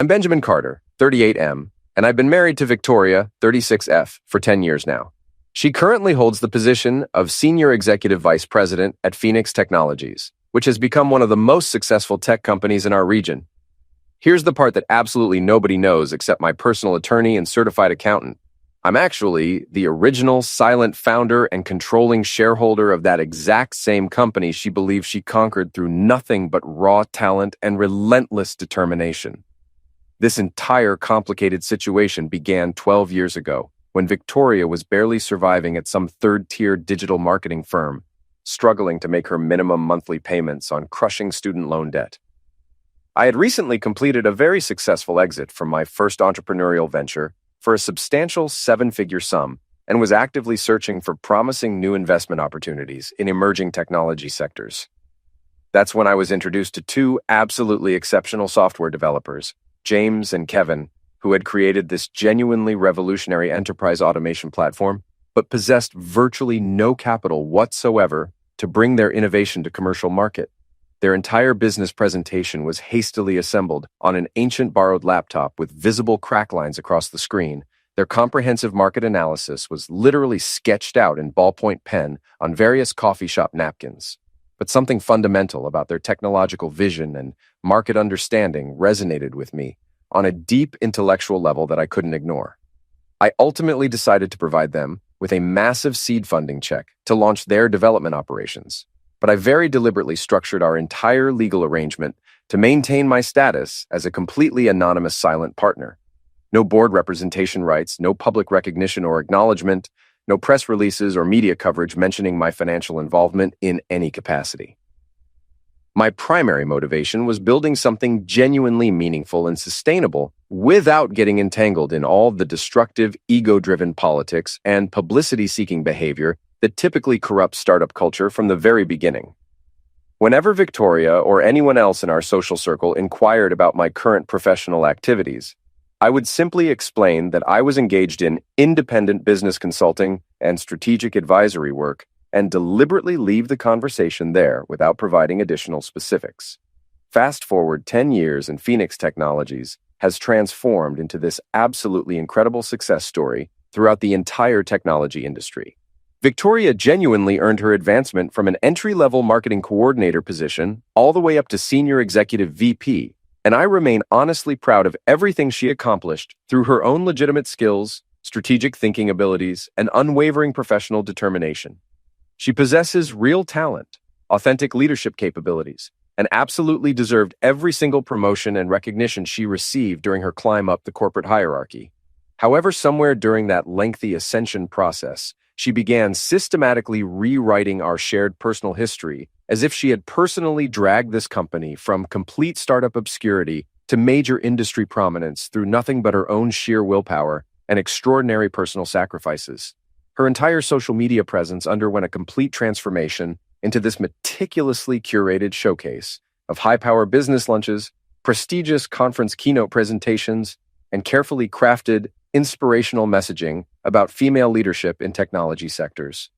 I'm Benjamin Carter, 38M, and I've been married to Victoria, 36F, for 10 years now. She currently holds the position of Senior Executive Vice President at Phoenix Technologies, which has become one of the most successful tech companies in our region. Here's the part that absolutely nobody knows except my personal attorney and certified accountant. I'm actually the original silent founder and controlling shareholder of that exact same company she believes she conquered through nothing but raw talent and relentless determination. This entire complicated situation began 12 years ago, when Victoria was barely surviving at some third-tier digital marketing firm, struggling to make her minimum monthly payments on crushing student loan debt. I had recently completed a very successful exit from my first entrepreneurial venture for a substantial seven-figure sum and was actively searching for promising new investment opportunities in emerging technology sectors. That's when I was introduced to two absolutely exceptional software developers, James and Kevin, who had created this genuinely revolutionary enterprise automation platform, but possessed virtually no capital whatsoever to bring their innovation to commercial market. Their entire business presentation was hastily assembled on an ancient borrowed laptop with visible crack lines across the screen. Their comprehensive market analysis was literally sketched out in ballpoint pen on various coffee shop napkins. But something fundamental about their technological vision and market understanding resonated with me on a deep intellectual level that I couldn't ignore. I ultimately decided to provide them with a massive seed funding check to launch their development operations. But I very deliberately structured our entire legal arrangement to maintain my status as a completely anonymous silent partner. No board representation rights, no public recognition or acknowledgement, no press releases or media coverage mentioning my financial involvement in any capacity. My primary motivation was building something genuinely meaningful and sustainable without getting entangled in all the destructive, ego-driven politics and publicity-seeking behavior that typically corrupts startup culture from the very beginning. Whenever Victoria or anyone else in our social circle inquired about my current professional activities, I would simply explain that I was engaged in independent business consulting and strategic advisory work and deliberately leave the conversation there without providing additional specifics. Fast forward 10 years and Phoenix Technologies has transformed into this absolutely incredible success story throughout the entire technology industry. Victoria genuinely earned her advancement from an entry-level marketing coordinator position all the way up to senior executive VP, and I remain honestly proud of everything she accomplished through her own legitimate skills, strategic thinking abilities, and unwavering professional determination. She possesses real talent, authentic leadership capabilities, and absolutely deserved every single promotion and recognition she received during her climb up the corporate hierarchy. However, somewhere during that lengthy ascension process, she began systematically rewriting our shared personal history as if she had personally dragged this company from complete startup obscurity to major industry prominence through nothing but her own sheer willpower and extraordinary personal sacrifices. Her entire social media presence underwent a complete transformation into this meticulously curated showcase of high-power business lunches, prestigious conference keynote presentations, and carefully crafted, inspirational messaging about female leadership in technology sectors.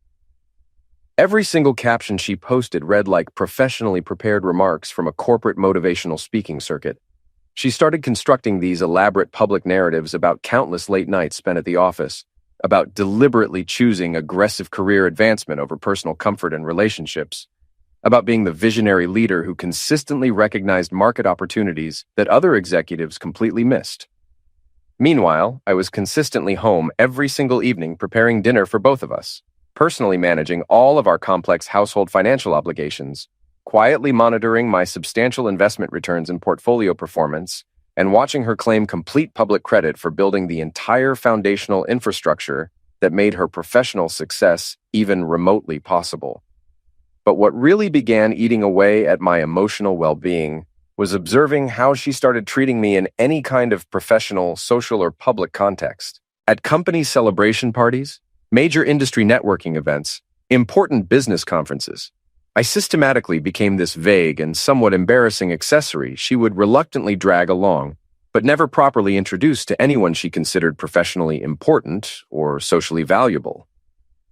Every single caption she posted read like professionally prepared remarks from a corporate motivational speaking circuit. She started constructing these elaborate public narratives about countless late nights spent at the office, about deliberately choosing aggressive career advancement over personal comfort and relationships, about being the visionary leader who consistently recognized market opportunities that other executives completely missed. Meanwhile, I was consistently home every single evening preparing dinner for both of us, personally managing all of our complex household financial obligations, quietly monitoring my substantial investment returns and portfolio performance, and watching her claim complete public credit for building the entire foundational infrastructure that made her professional success even remotely possible. But what really began eating away at my emotional well-being was observing how she started treating me in any kind of professional, social, or public context. At company celebration parties, major industry networking events, important business conferences, I systematically became this vague and somewhat embarrassing accessory she would reluctantly drag along, but never properly introduce to anyone she considered professionally important or socially valuable.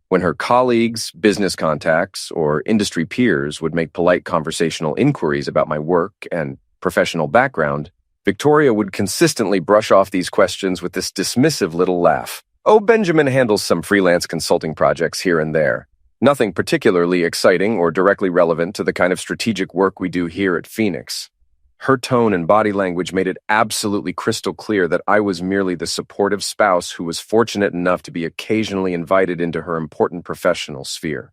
When her colleagues, business contacts, or industry peers would make polite conversational inquiries about my work and professional background, Victoria would consistently brush off these questions with this dismissive little laugh. Oh, Benjamin handles some freelance consulting projects here and there. Nothing particularly exciting or directly relevant to the kind of strategic work we do here at Phoenix. Her tone and body language made it absolutely crystal clear that I was merely the supportive spouse who was fortunate enough to be occasionally invited into her important professional sphere.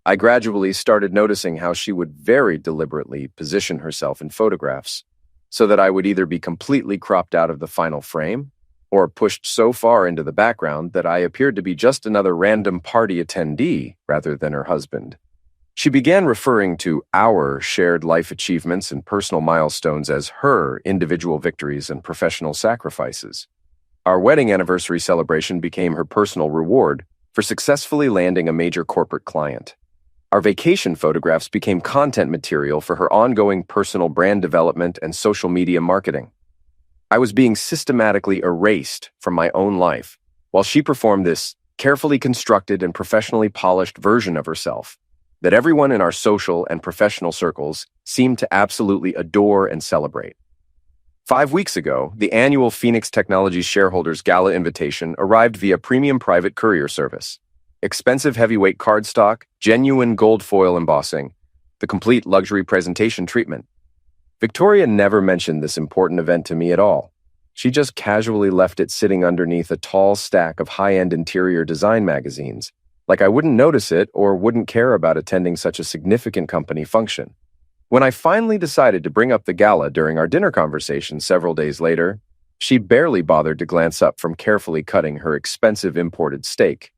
I gradually started noticing how she would very deliberately position herself in photographs, so that I would either be completely cropped out of the final frame, or pushed so far into the background that I appeared to be just another random party attendee rather than her husband. She began referring to our shared life achievements and personal milestones as her individual victories and professional sacrifices. Our wedding anniversary celebration became her personal reward for successfully landing a major corporate client. Our vacation photographs became content material for her ongoing personal brand development and social media marketing. I was being systematically erased from my own life, while she performed this carefully constructed and professionally polished version of herself that everyone in our social and professional circles seemed to absolutely adore and celebrate. 5 weeks ago, the annual Phoenix Technologies Shareholders Gala invitation arrived via premium private courier service. Expensive heavyweight cardstock, genuine gold foil embossing, the complete luxury presentation treatment. Victoria never mentioned this important event to me at all. She just casually left it sitting underneath a tall stack of high-end interior design magazines, like I wouldn't notice it or wouldn't care about attending such a significant company function. When I finally decided to bring up the gala during our dinner conversation several days later, she barely bothered to glance up from carefully cutting her expensive imported steak.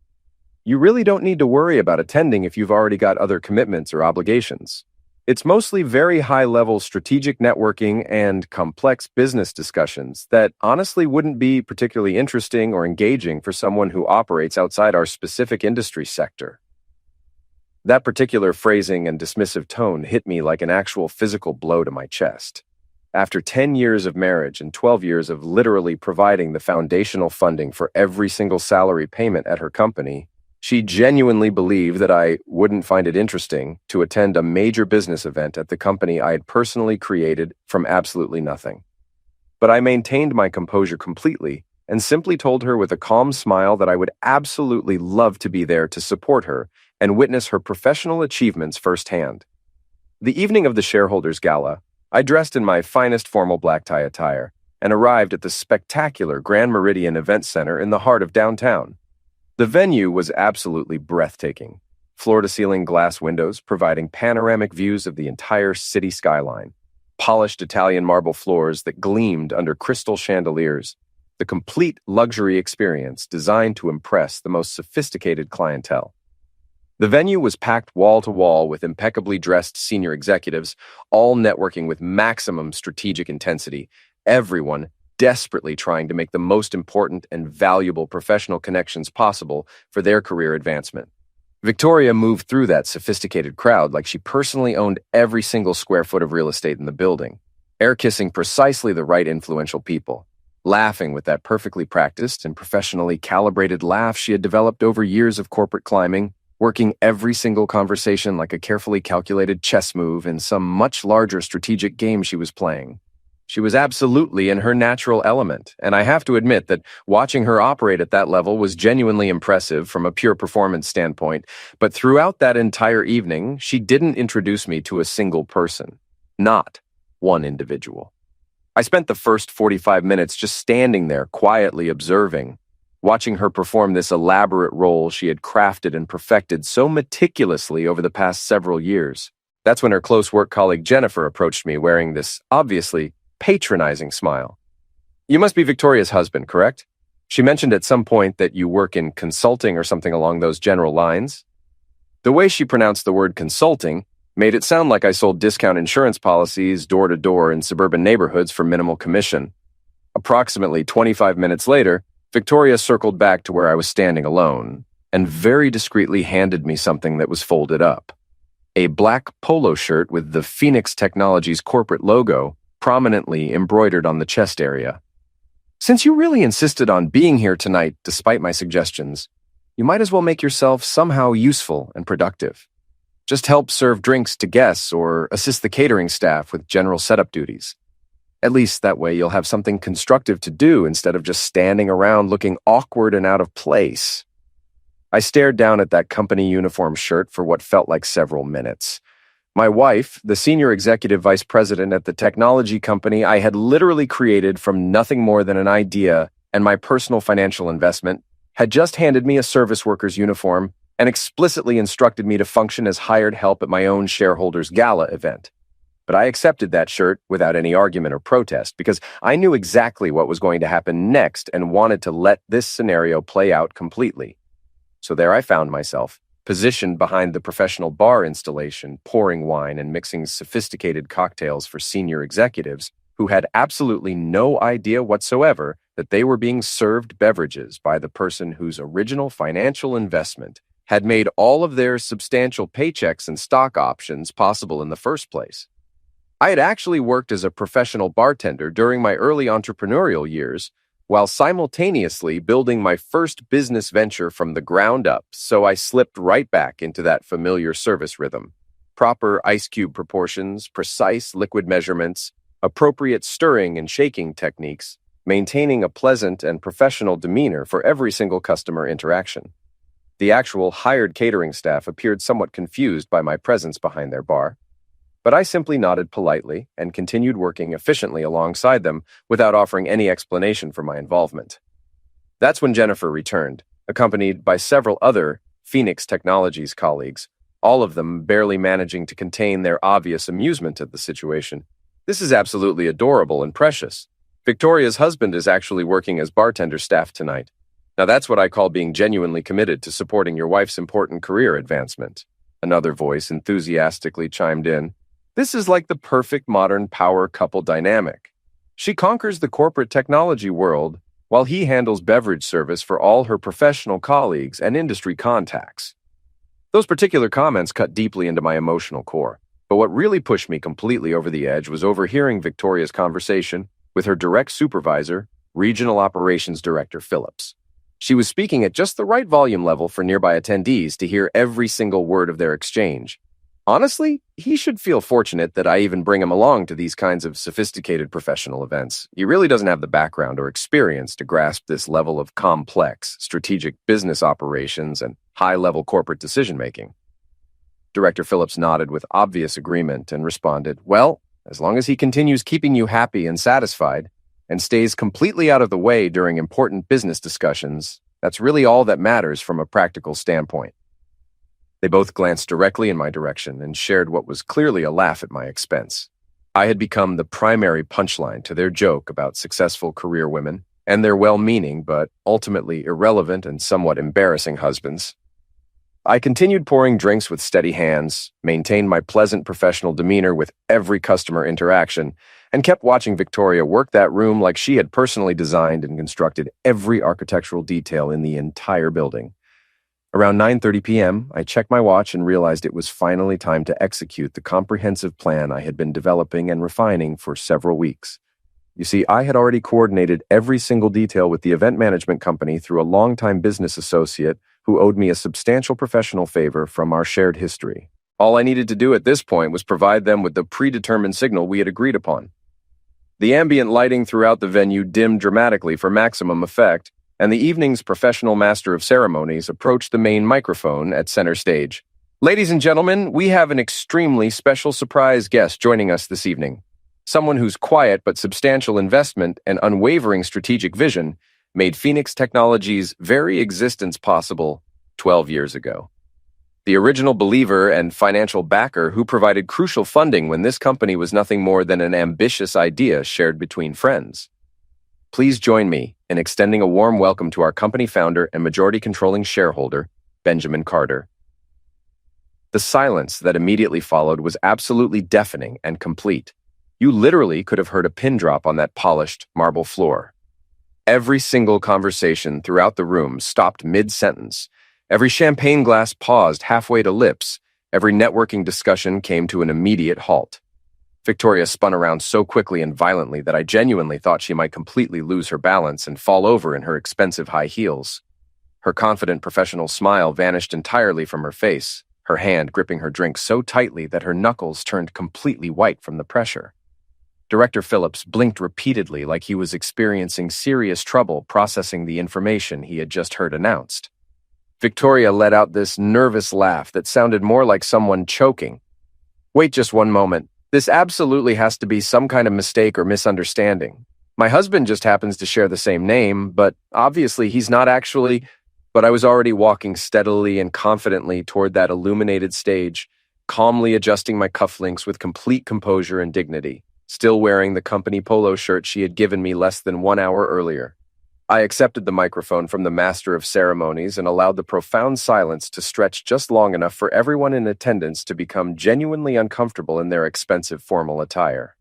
You really don't need to worry about attending if you've already got other commitments or obligations. It's mostly very high-level strategic networking and complex business discussions that honestly wouldn't be particularly interesting or engaging for someone who operates outside our specific industry sector. That particular phrasing and dismissive tone hit me like an actual physical blow to my chest. After 10 years of marriage and 12 years of literally providing the foundational funding for every single salary payment at her company, she genuinely believed that I wouldn't find it interesting to attend a major business event at the company I had personally created from absolutely nothing. But I maintained my composure completely and simply told her with a calm smile that I would absolutely love to be there to support her and witness her professional achievements firsthand. The evening of the Shareholders Gala, I dressed in my finest formal black tie attire and arrived at the spectacular Grand Meridian Event Center in the heart of downtown. The venue was absolutely breathtaking, floor-to-ceiling glass windows providing panoramic views of the entire city skyline, polished Italian marble floors that gleamed under crystal chandeliers, the complete luxury experience designed to impress the most sophisticated clientele. The venue was packed wall-to-wall with impeccably dressed senior executives, all networking with maximum strategic intensity, everyone desperately trying to make the most important and valuable professional connections possible for their career advancement. Victoria moved through that sophisticated crowd like she personally owned every single square foot of real estate in the building, air-kissing precisely the right influential people, laughing with that perfectly practiced and professionally calibrated laugh she had developed over years of corporate climbing, working every single conversation like a carefully calculated chess move in some much larger strategic game she was playing. She was absolutely in her natural element, and I have to admit that watching her operate at that level was genuinely impressive from a pure performance standpoint, but throughout that entire evening, she didn't introduce me to a single person, not one individual. I spent the first 45 minutes just standing there, quietly observing, watching her perform this elaborate role she had crafted and perfected so meticulously over the past several years. That's when her close work colleague Jennifer approached me wearing this obviously patronizing smile. You must be Victoria's husband, correct? She mentioned at some point that you work in consulting or something along those general lines. The way she pronounced the word consulting made it sound like I sold discount insurance policies door to door in suburban neighborhoods for minimal commission. Approximately 25 minutes later, Victoria circled back to where I was standing alone and very discreetly handed me something that was folded up. A black polo shirt with the Phoenix Technologies corporate logo prominently embroidered on the chest area. Since you really insisted on being here tonight despite my suggestions, you might as well make yourself somehow useful and productive. Just help serve drinks to guests or assist the catering staff with general setup duties. At least that way you'll have something constructive to do instead of just standing around looking awkward and out of place. I stared down at that company uniform shirt for what felt like several minutes. My wife, the senior executive vice president at the technology company I had literally created from nothing more than an idea and my personal financial investment, had just handed me a service worker's uniform and explicitly instructed me to function as hired help at my own shareholders gala event. But I accepted that shirt without any argument or protest because I knew exactly what was going to happen next and wanted to let this scenario play out completely. So there I found myself, positioned behind the professional bar installation, pouring wine and mixing sophisticated cocktails for senior executives who had absolutely no idea whatsoever that they were being served beverages by the person whose original financial investment had made all of their substantial paychecks and stock options possible in the first place. I had actually worked as a professional bartender during my early entrepreneurial years, while simultaneously building my first business venture from the ground up, so I slipped right back into that familiar service rhythm. Proper ice cube proportions, precise liquid measurements, appropriate stirring and shaking techniques, maintaining a pleasant and professional demeanor for every single customer interaction. The actual hired catering staff appeared somewhat confused by my presence behind their bar, but I simply nodded politely and continued working efficiently alongside them without offering any explanation for my involvement. That's when Jennifer returned, accompanied by several other Phoenix Technologies colleagues, all of them barely managing to contain their obvious amusement at the situation. This is absolutely adorable and precious. Victoria's husband is actually working as bartender staff tonight. Now that's what I call being genuinely committed to supporting your wife's important career advancement. Another voice enthusiastically chimed in. This is like the perfect modern power couple dynamic. She conquers the corporate technology world while he handles beverage service for all her professional colleagues and industry contacts. Those particular comments cut deeply into my emotional core, but what really pushed me completely over the edge was overhearing Victoria's conversation with her direct supervisor, Regional Operations Director Phillips. She was speaking at just the right volume level for nearby attendees to hear every single word of their exchange. Honestly, he should feel fortunate that I even bring him along to these kinds of sophisticated professional events. He really doesn't have the background or experience to grasp this level of complex, strategic business operations and high-level corporate decision-making. Director Phillips nodded with obvious agreement and responded, well, as long as he continues keeping you happy and satisfied and stays completely out of the way during important business discussions, that's really all that matters from a practical standpoint. They both glanced directly in my direction and shared what was clearly a laugh at my expense. I had become the primary punchline to their joke about successful career women and their well-meaning but ultimately irrelevant and somewhat embarrassing husbands. I continued pouring drinks with steady hands, maintained my pleasant professional demeanor with every customer interaction, and kept watching Victoria work that room like she had personally designed and constructed every architectural detail in the entire building. Around 9:30 p.m., I checked my watch and realized it was finally time to execute the comprehensive plan I had been developing and refining for several weeks. You see, I had already coordinated every single detail with the event management company through a longtime business associate who owed me a substantial professional favor from our shared history. All I needed to do at this point was provide them with the predetermined signal we had agreed upon. The ambient lighting throughout the venue dimmed dramatically for maximum effect, and the evening's professional master of ceremonies approached the main microphone at center stage. Ladies and gentlemen, we have an extremely special surprise guest joining us this evening. Someone whose quiet but substantial investment and unwavering strategic vision made Phoenix Technologies' very existence possible 12 years ago. The original believer and financial backer who provided crucial funding when this company was nothing more than an ambitious idea shared between friends. Please join me in extending a warm welcome to our company founder and majority-controlling shareholder, Benjamin Carter. The silence that immediately followed was absolutely deafening and complete. You literally could have heard a pin drop on that polished marble floor. Every single conversation throughout the room stopped mid-sentence. Every champagne glass paused halfway to lips. Every networking discussion came to an immediate halt. Victoria spun around so quickly and violently that I genuinely thought she might completely lose her balance and fall over in her expensive high heels. Her confident professional smile vanished entirely from her face, her hand gripping her drink so tightly that her knuckles turned completely white from the pressure. Director Phillips blinked repeatedly like he was experiencing serious trouble processing the information he had just heard announced. Victoria let out this nervous laugh that sounded more like someone choking. Wait just one moment. This absolutely has to be some kind of mistake or misunderstanding. My husband just happens to share the same name, but obviously he's not actually... But I was already walking steadily and confidently toward that illuminated stage, calmly adjusting my cufflinks with complete composure and dignity, still wearing the company polo shirt she had given me less than 1 hour earlier. I accepted the microphone from the master of ceremonies and allowed the profound silence to stretch just long enough for everyone in attendance to become genuinely uncomfortable in their expensive formal attire.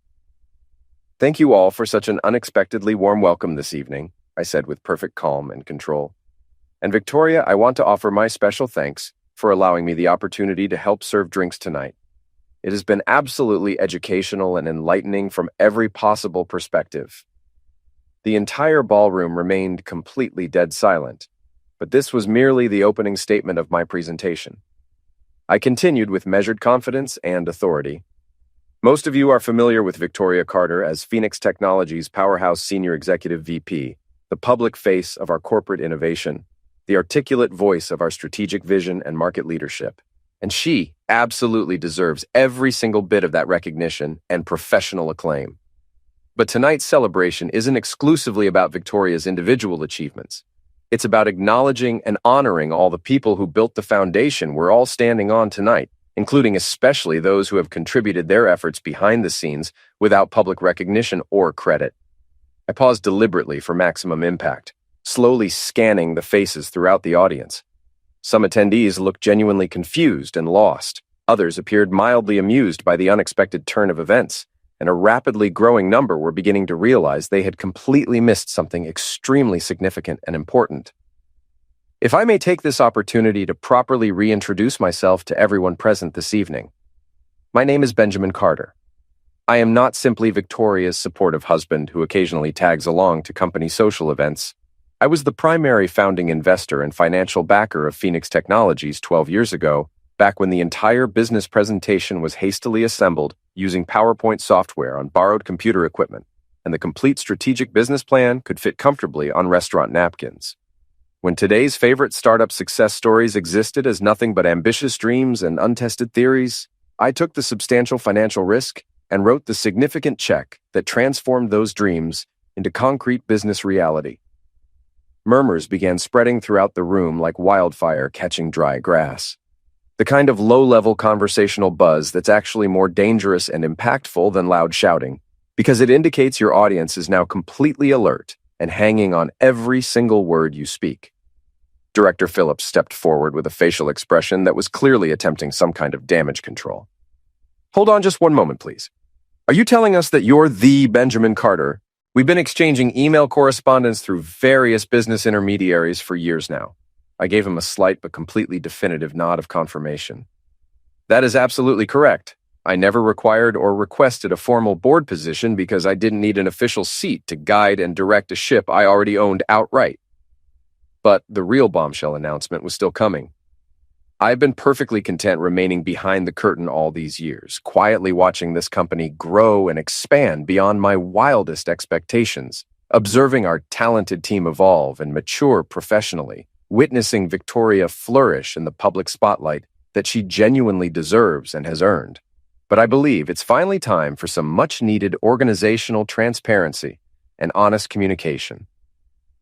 "Thank you all for such an unexpectedly warm welcome this evening," I said with perfect calm and control. "And Victoria, I want to offer my special thanks for allowing me the opportunity to help serve drinks tonight. It has been absolutely educational and enlightening from every possible perspective." The entire ballroom remained completely dead silent, but this was merely the opening statement of my presentation. I continued with measured confidence and authority. Most of you are familiar with Victoria Carter as Phoenix Technologies' powerhouse senior executive VP, the public face of our corporate innovation, the articulate voice of our strategic vision and market leadership. And she absolutely deserves every single bit of that recognition and professional acclaim. But tonight's celebration isn't exclusively about Victoria's individual achievements. It's about acknowledging and honoring all the people who built the foundation we're all standing on tonight, including especially those who have contributed their efforts behind the scenes without public recognition or credit. I paused deliberately for maximum impact, slowly scanning the faces throughout the audience. Some attendees looked genuinely confused and lost. Others appeared mildly amused by the unexpected turn of events, and a rapidly growing number were beginning to realize they had completely missed something extremely significant and important. If I may take this opportunity to properly reintroduce myself to everyone present this evening. My name is Benjamin Carter. I am not simply Victoria's supportive husband who occasionally tags along to company social events. I was the primary founding investor and financial backer of Phoenix Technologies 12 years ago, back when the entire business presentation was hastily assembled using PowerPoint software on borrowed computer equipment, and the complete strategic business plan could fit comfortably on restaurant napkins. When today's favorite startup success stories existed as nothing but ambitious dreams and untested theories, I took the substantial financial risk and wrote the significant check that transformed those dreams into concrete business reality. Murmurs began spreading throughout the room like wildfire catching dry grass. The kind of low-level conversational buzz that's actually more dangerous and impactful than loud shouting, because it indicates your audience is now completely alert and hanging on every single word you speak. Director Phillips stepped forward with a facial expression that was clearly attempting some kind of damage control. "Hold on just one moment, please. Are you telling us that you're the Benjamin Carter? We've been exchanging email correspondence through various business intermediaries for years now." I gave him a slight but completely definitive nod of confirmation. "That is absolutely correct. I never required or requested a formal board position because I didn't need an official seat to guide and direct a ship I already owned outright." But the real bombshell announcement was still coming. I've been perfectly content remaining behind the curtain all these years, quietly watching this company grow and expand beyond my wildest expectations, observing our talented team evolve and mature professionally, witnessing Victoria flourish in the public spotlight that she genuinely deserves and has earned. But I believe it's finally time for some much-needed organizational transparency and honest communication.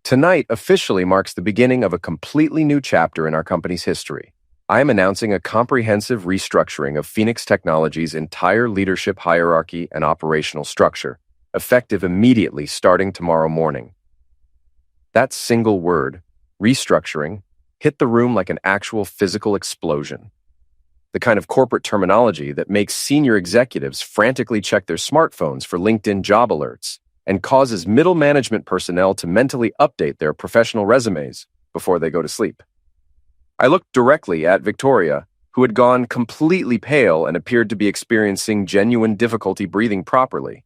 Tonight officially marks the beginning of a completely new chapter in our company's history. I am announcing a comprehensive restructuring of Phoenix Technologies' entire leadership hierarchy and operational structure, effective immediately starting tomorrow morning. That single word, restructuring, hit the room like an actual physical explosion. The kind of corporate terminology that makes senior executives frantically check their smartphones for LinkedIn job alerts and causes middle management personnel to mentally update their professional resumes before they go to sleep. I looked directly at Victoria, who had gone completely pale and appeared to be experiencing genuine difficulty breathing properly.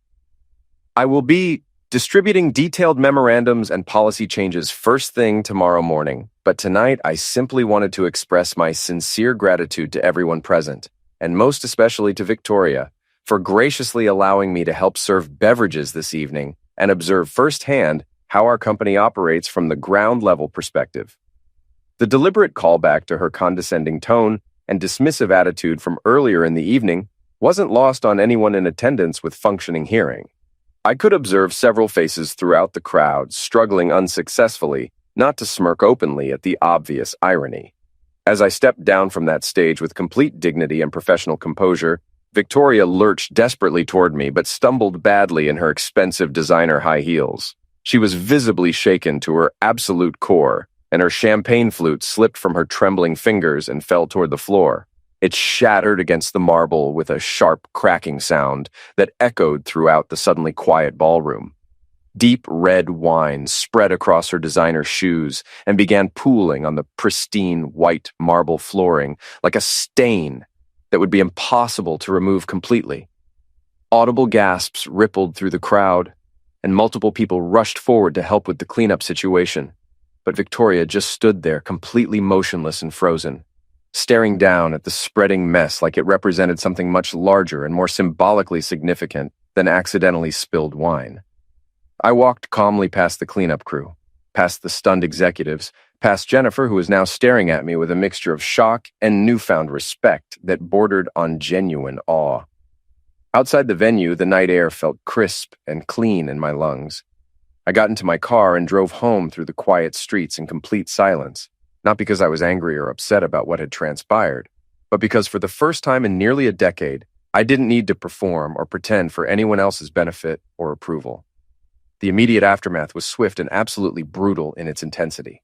"I will be distributing detailed memorandums and policy changes first thing tomorrow morning, but tonight I simply wanted to express my sincere gratitude to everyone present, and most especially to Victoria, for graciously allowing me to help serve beverages this evening and observe firsthand how our company operates from the ground level perspective. The deliberate callback to her condescending tone and dismissive attitude from earlier in the evening wasn't lost on anyone in attendance with functioning hearing. I could observe several faces throughout the crowd struggling unsuccessfully not to smirk openly at the obvious irony. As I stepped down from that stage with complete dignity and professional composure, Victoria lurched desperately toward me but stumbled badly in her expensive designer high heels. She was visibly shaken to her absolute core, and her champagne flute slipped from her trembling fingers and fell toward the floor. It shattered against the marble with a sharp cracking sound that echoed throughout the suddenly quiet ballroom. Deep red wine spread across her designer shoes and began pooling on the pristine white marble flooring like a stain that would be impossible to remove completely. Audible gasps rippled through the crowd, and multiple people rushed forward to help with the cleanup situation. But Victoria just stood there, completely motionless and frozen, staring down at the spreading mess like it represented something much larger and more symbolically significant than accidentally spilled wine. I walked calmly past the cleanup crew, past the stunned executives, past Jennifer, who was now staring at me with a mixture of shock and newfound respect that bordered on genuine awe. Outside the venue, the night air felt crisp and clean in my lungs. I got into my car and drove home through the quiet streets in complete silence, not because I was angry or upset about what had transpired, but because for the first time in nearly a decade, I didn't need to perform or pretend for anyone else's benefit or approval. The immediate aftermath was swift and absolutely brutal in its intensity.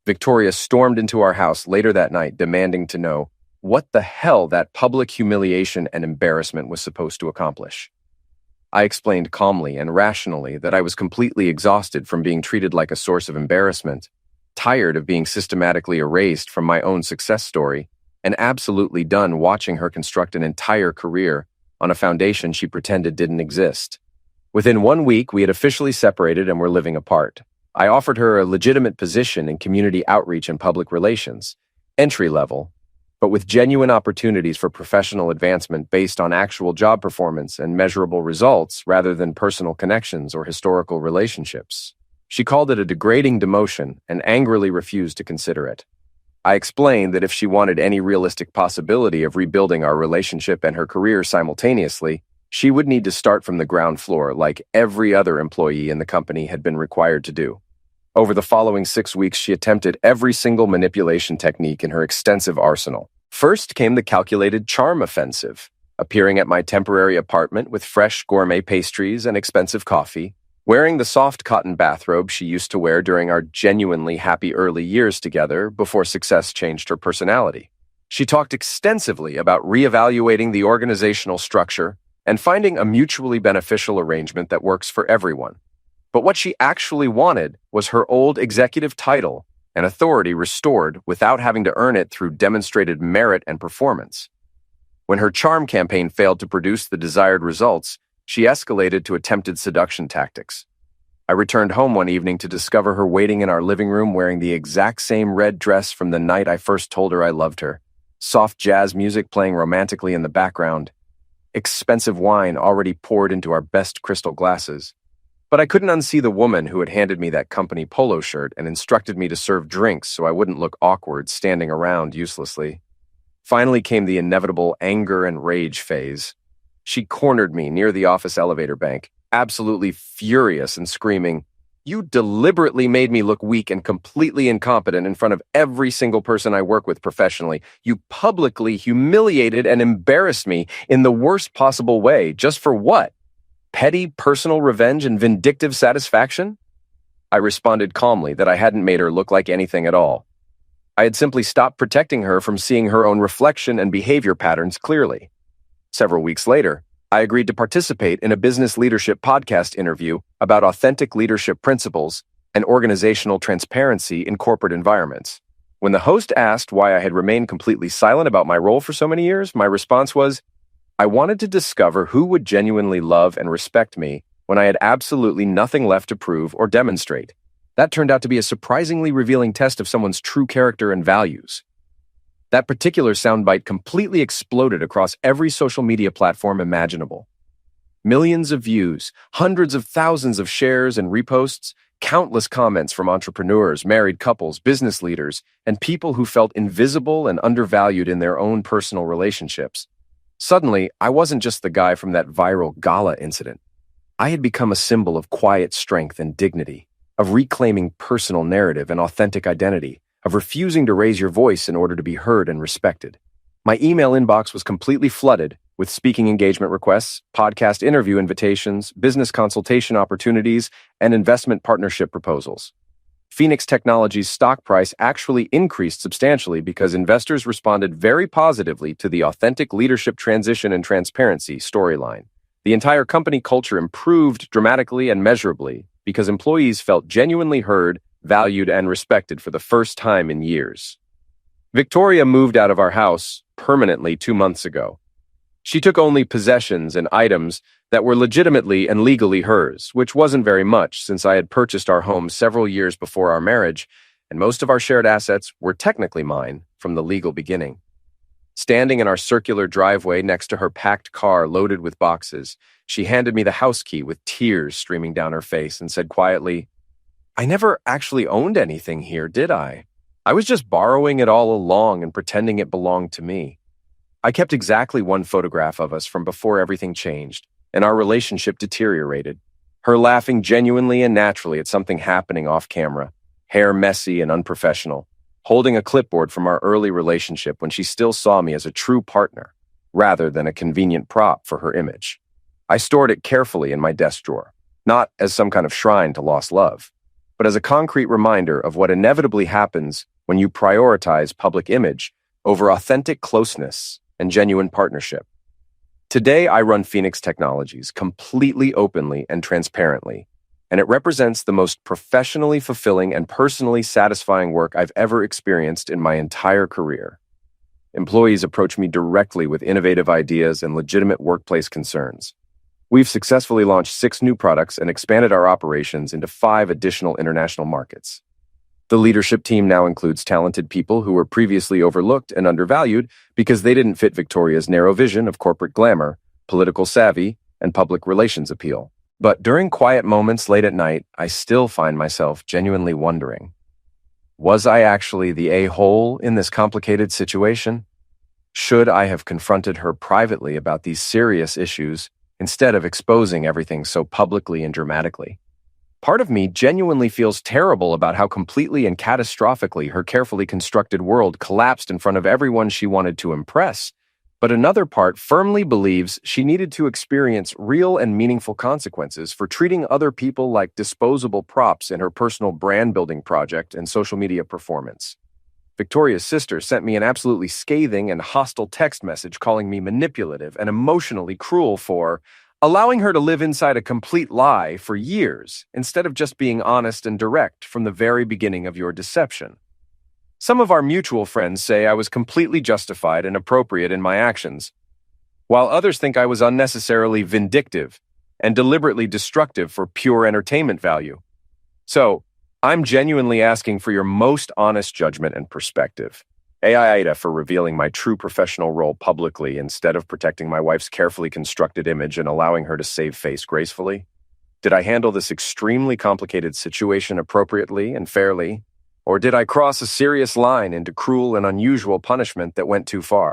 Victoria stormed into our house later that night, demanding to know what the hell that public humiliation and embarrassment was supposed to accomplish. I explained calmly and rationally that I was completely exhausted from being treated like a source of embarrassment, tired of being systematically erased from my own success story, and absolutely done watching her construct an entire career on a foundation she pretended didn't exist. Within 1 week, we had officially separated and were living apart. I offered her a legitimate position in community outreach and public relations, entry level, but with genuine opportunities for professional advancement based on actual job performance and measurable results rather than personal connections or historical relationships. She called it a degrading demotion and angrily refused to consider it. I explained that if she wanted any realistic possibility of rebuilding our relationship and her career simultaneously, she would need to start from the ground floor like every other employee in the company had been required to do. Over the following 6 weeks, she attempted every single manipulation technique in her extensive arsenal. First came the calculated charm offensive, appearing at my temporary apartment with fresh gourmet pastries and expensive coffee, wearing the soft cotton bathrobe she used to wear during our genuinely happy early years together before success changed her personality. She talked extensively about reevaluating the organizational structure and finding a mutually beneficial arrangement that works for everyone. But what she actually wanted was her old executive title and authority restored without having to earn it through demonstrated merit and performance. When her charm campaign failed to produce the desired results, she escalated to attempted seduction tactics. I returned home one evening to discover her waiting in our living room wearing the exact same red dress from the night I first told her I loved her, soft jazz music playing romantically in the background, expensive wine already poured into our best crystal glasses. But I couldn't unsee the woman who had handed me that company polo shirt and instructed me to serve drinks so I wouldn't look awkward standing around uselessly. Finally came the inevitable anger and rage phase. She cornered me near the office elevator bank, absolutely furious and screaming, "You deliberately made me look weak and completely incompetent in front of every single person I work with professionally. You publicly humiliated and embarrassed me in the worst possible way. Just for what? Petty personal revenge and vindictive satisfaction?" I responded calmly that I hadn't made her look like anything at all. I had simply stopped protecting her from seeing her own reflection and behavior patterns clearly. Several weeks later, I agreed to participate in a business leadership podcast interview about authentic leadership principles and organizational transparency in corporate environments. When the host asked why I had remained completely silent about my role for so many years, my response was, I wanted to discover who would genuinely love and respect me when I had absolutely nothing left to prove or demonstrate. That turned out to be a surprisingly revealing test of someone's true character and values. That particular soundbite completely exploded across every social media platform imaginable. Millions of views, hundreds of thousands of shares and reposts, countless comments from entrepreneurs, married couples, business leaders, and people who felt invisible and undervalued in their own personal relationships. Suddenly, I wasn't just the guy from that viral gala incident. I had become a symbol of quiet strength and dignity, of reclaiming personal narrative and authentic identity, of refusing to raise your voice in order to be heard and respected. My email inbox was completely flooded with speaking engagement requests, podcast interview invitations, business consultation opportunities, and investment partnership proposals. Phoenix Technologies' stock price actually increased substantially because investors responded very positively to the authentic leadership transition and transparency storyline. The entire company culture improved dramatically and measurably because employees felt genuinely heard, valued, and respected for the first time in years. Victoria moved out of our house permanently 2 months ago. She took only possessions and items that were legitimately and legally hers, which wasn't very much since I had purchased our home several years before our marriage, and most of our shared assets were technically mine from the legal beginning. Standing in our circular driveway next to her packed car loaded with boxes, she handed me the house key with tears streaming down her face and said quietly, "I never actually owned anything here, did I? I was just borrowing it all along and pretending it belonged to me." I kept exactly one photograph of us from before everything changed, and our relationship deteriorated. Her laughing genuinely and naturally at something happening off camera, hair messy and unprofessional, holding a clipboard from our early relationship when she still saw me as a true partner, rather than a convenient prop for her image. I stored it carefully in my desk drawer, not as some kind of shrine to lost love, but as a concrete reminder of what inevitably happens when you prioritize public image over authentic closeness and genuine partnership. Today, I run Phoenix Technologies completely openly and transparently, and it represents the most professionally fulfilling and personally satisfying work I've ever experienced in my entire career. Employees approach me directly with innovative ideas and legitimate workplace concerns. We've successfully launched 6 new products and expanded our operations into 5 additional international markets. The leadership team now includes talented people who were previously overlooked and undervalued because they didn't fit Victoria's narrow vision of corporate glamour, political savvy, and public relations appeal. But during quiet moments late at night, I still find myself genuinely wondering, was I actually the a-hole in this complicated situation? Should I have confronted her privately about these serious issues instead of exposing everything so publicly and dramatically? Part of me genuinely feels terrible about how completely and catastrophically her carefully constructed world collapsed in front of everyone she wanted to impress, but another part firmly believes she needed to experience real and meaningful consequences for treating other people like disposable props in her personal brand-building project and social media performance. Victoria's sister sent me an absolutely scathing and hostile text message calling me manipulative and emotionally cruel for allowing her to live inside a complete lie for years instead of just being honest and direct from the very beginning of your deception. Some of our mutual friends say I was completely justified and appropriate in my actions, while others think I was unnecessarily vindictive and deliberately destructive for pure entertainment value. So, I'm genuinely asking for your most honest judgment and perspective. Ida for revealing my true professional role publicly instead of protecting my wife's carefully constructed image and allowing her to save face gracefully? Did I handle this extremely complicated situation appropriately and fairly? Or did I cross a serious line into cruel and unusual punishment that went too far?